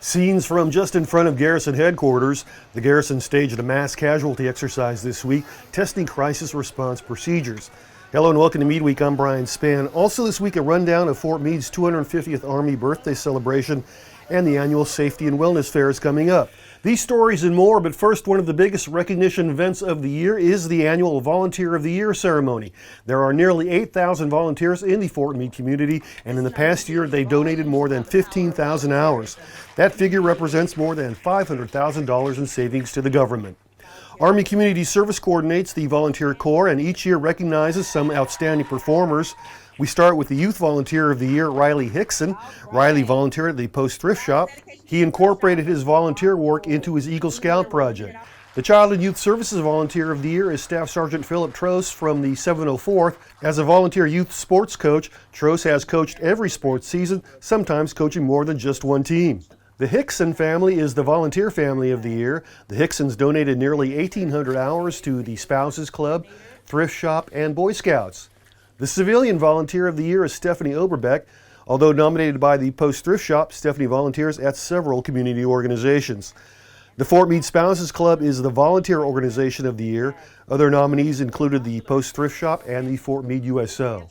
Scenes from just in front of Garrison headquarters. The Garrison staged a mass casualty exercise this week, testing crisis response procedures. Hello and welcome to Meade Week. I'm Brian Spann. Also this week, a rundown of Fort Meade's 250th Army birthday celebration and the annual Safety and Wellness Fair is coming up. These stories and more, but first, one of the biggest recognition events of the year is the annual Volunteer of the Year ceremony. There are nearly 8,000 volunteers in the Fort Meade community, and in the past year, they donated more than 15,000 hours. That figure represents more than $500,000 in savings to the government. Army Community Service coordinates the Volunteer Corps and each year recognizes some outstanding performers. We start with the Youth Volunteer of the Year, Riley Hickson. Riley volunteered at the Post Thrift Shop. He incorporated his volunteer work into his Eagle Scout project. The Child and Youth Services Volunteer of the Year is Staff Sergeant Philip Trost from the 704th. As a volunteer youth sports coach, Trost has coached every sports season, sometimes coaching more than just one team. The Hickson family is the Volunteer Family of the Year. The Hicksons donated nearly 1,800 hours to the Spouses Club, Thrift Shop, and Boy Scouts. The Civilian Volunteer of the Year is Stephanie Oberbeck. Although nominated by the Post Thrift Shop, Stephanie volunteers at several community organizations. The Fort Meade Spouses Club is the Volunteer Organization of the Year. Other nominees included the Post Thrift Shop and the Fort Meade USO.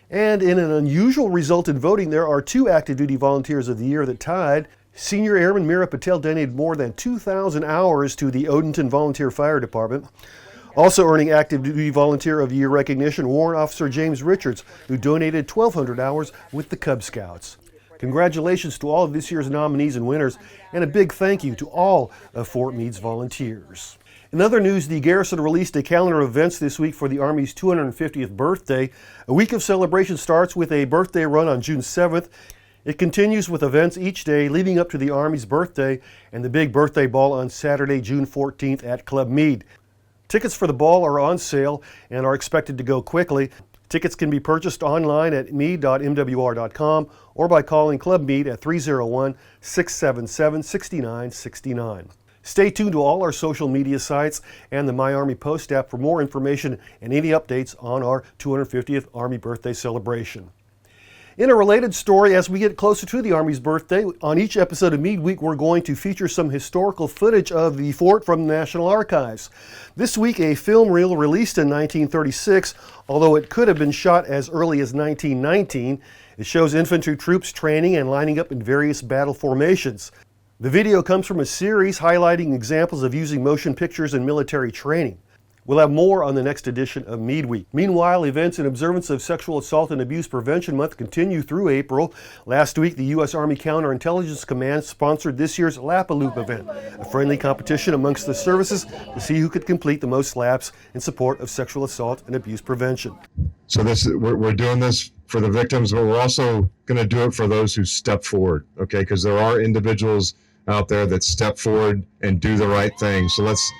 And in an unusual result in voting, there are two active duty volunteers of the year that tied. Senior Airman Mira Patel donated more than 2,000 hours to the Odenton Volunteer Fire Department. Also earning Active Duty Volunteer of the Year recognition, Warrant Officer James Richards, who donated 1,200 hours with the Cub Scouts. Congratulations to all of this year's nominees and winners, and a big thank you to all of Fort Meade's volunteers. In other news, the Garrison released a calendar of events this week for the Army's 250th birthday. A week of celebration starts with a birthday run on June 7th. It continues with events each day leading up to the Army's birthday and the big birthday ball on Saturday, June 14th at Club Meade. Tickets for the ball are on sale and are expected to go quickly. Tickets can be purchased online at meade.mwr.com or by calling Club Meade at 301-677-6969. Stay tuned to all our social media sites and the My Army Post app for more information and any updates on our 250th Army birthday celebration. In a related story, as we get closer to the Army's birthday, on each episode of Meade Week, we're going to feature some historical footage of the fort from the National Archives. This week, a film reel released in 1936, although it could have been shot as early as 1919. It shows infantry troops training and lining up in various battle formations. The video comes from a series highlighting examples of using motion pictures in military training. We'll have more on the next edition of Meade Week. Meanwhile, events in observance of Sexual Assault and Abuse Prevention Month continue through April. Last week, the U.S. Army Counterintelligence Command sponsored this year's Lap-A-Loop event, a friendly competition amongst the services to see who could complete the most laps in support of sexual assault and abuse prevention. So we're doing this for the victims, but we're also going to do it for those who step forward, okay? Because there are individuals out there that step forward and do the right thing. So let's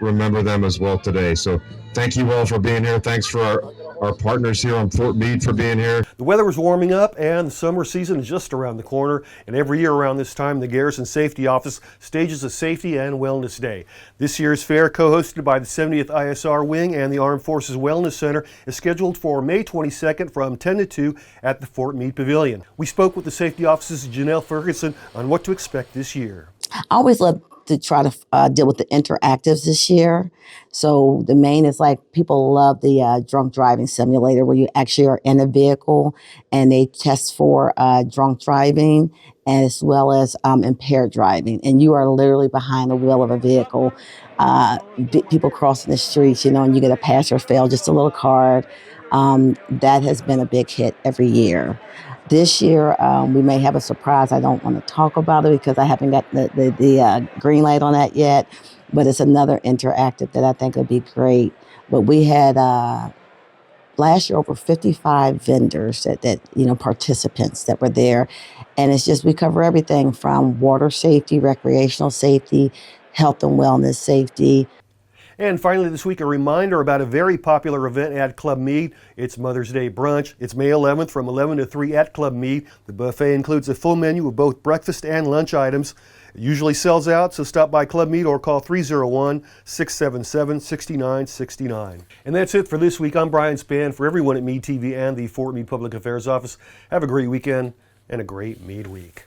remember them as well today. So thank you all for being here. Thanks for our partners here on Fort Meade for being here. The weather is warming up and the summer season is just around the corner. And every year around this time, the Garrison Safety Office stages a Safety and Wellness Day. This year's fair, co-hosted by the 70th ISR Wing and the Armed Forces Wellness Center, is scheduled for May 22nd from 10 to 2 at the Fort Meade Pavilion. We spoke with the Safety Office's Janelle Ferguson on what to expect this year. I always love to try to deal with the interactives this year. So the main is like people love the drunk driving simulator where you actually are in a vehicle and they test for drunk driving as well as impaired driving. And you are literally behind the wheel of a vehicle, people crossing the streets, and you get a pass or fail, just a little card. That has been a big hit every year. This year, we may have a surprise. I don't want to talk about it because I haven't got the green light on that yet, but it's another interactive that I think will be great. But we had last year over 55 vendors that participants that were there. And it's just, we cover everything from water safety, recreational safety, health and wellness safety. And finally this week, a reminder about a very popular event at Club Meade. It's Mother's Day Brunch. It's May 11th from 11 to 3 at Club Meade. The buffet includes a full menu of both breakfast and lunch items. It usually sells out, so stop by Club Meade or call 301-677-6969. And that's it for this week. I'm Brian Spann. For everyone at Meade TV and the Fort Meade Public Affairs Office, have a great weekend and a great Meade Week.